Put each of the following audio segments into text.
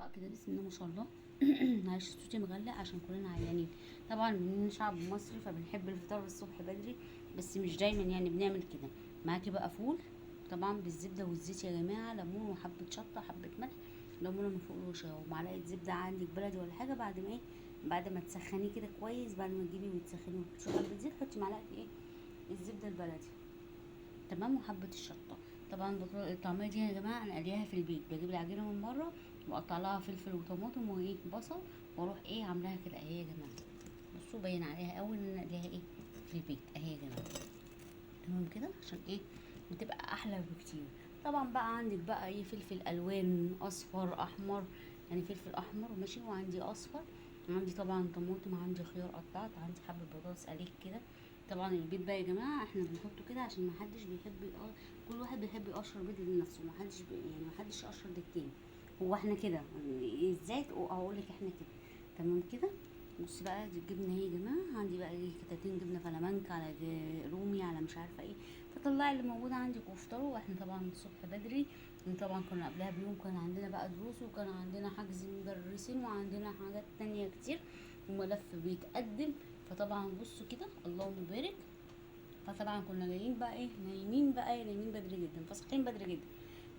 بقى كده بسم الله ما شاء الله. معلش صوتي مغلق عشان كلنا عيانين. طبعا من شعب مصري فبنحب الفطار الصبح بدري، بس مش دايما يعني بنعمل كده. معاكي بقى فول طبعا بالزبده والزيت يا جماعه، ليمون وحبه شطه حبه ملح، ليمونه من فوق الوش ومعلقه زبده عندك بلدي ولا حاجه. بعد ما ايه، بعد ما تسخنيه كده كويس، بعد ما تجيبي وتسخنيه وتحطي حبه زيت، حطي معلقه ايه الزبده البلدي تمام، وحبه الشطه. طبعا الطعميه دي يا جماعه انا قليها في البيت، بجيب العجينه من بره واقطع لها فلفل وطماطم وايه بصل، واروح ايه عاملاها كده اهي يا جماعه. بصوا باين عليها قوي ان انا قليها ايه في البيت اهي يا جماعه. تمام كده عشان ايه بتبقى احلى بكتير. طبعا بقى عندك بقى ايه فلفل الوان اصفر احمر، يعني فلفل احمر ماشي، وعندي اصفر، عندي طبعا طماطم، عندي خيار قطعت، عندي حبه بطاطس قليل كده. طبعا البيض بقى يا جماعه احنا بنحطه كده عشان ما حدش بيحب كل واحد بيحب يقشر بيض لنفسه، ما حدش يعني ما حدش يقشر للتاني. هو احنا كده ازاي اقول لك احنا كده تمام كده. بص بقى دي الجبنه اهي يا جماعه، عندي بقى ايه قطعتين جبنه فلامنك على رومي على مش عارفه ايه. فطلعي اللي موجود عندك وافطروا. واحنا طبعا الصبح بدري، طبعا كنا قبلها بيوم كان عندنا بقى دروس، وكان عندنا حجز مدرسين، وعندنا حاجات تانية كتير، وملف بيتقدم. فطبعا بصوا كده اللهم بارك. فطبعا كنا جايين بقى ايه نايمين بقى إيه، نايمين بدري جدا، فصحين بدري جدا،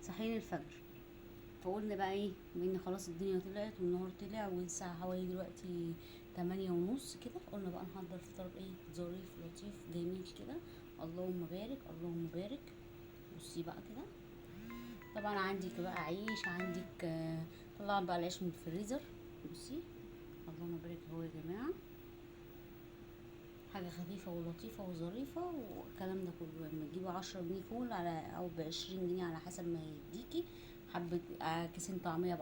صحيين الفجر. فقلنا بقى ايه بان خلاص الدنيا طلعت والنهار طلع، والساعة حوالي دلوقتي 8:30 كده، قلنا بقى نحضر فطار ايه ظريف لطيف جميل كده. اللهم بارك اللهم بارك. بصي بقى كده، طبعا عندك بقى عيش، عندك طلع بقى العيش من الفريزر. بصي اللهم بارك اهو يا جماعة، حاجة خفيفة ولطيفة وظريفة والكلام ده كله. لما تجيبي 10 جنيه فول على او ب20 جنيه على حسب ما يديكي، حبة كيسين طعمية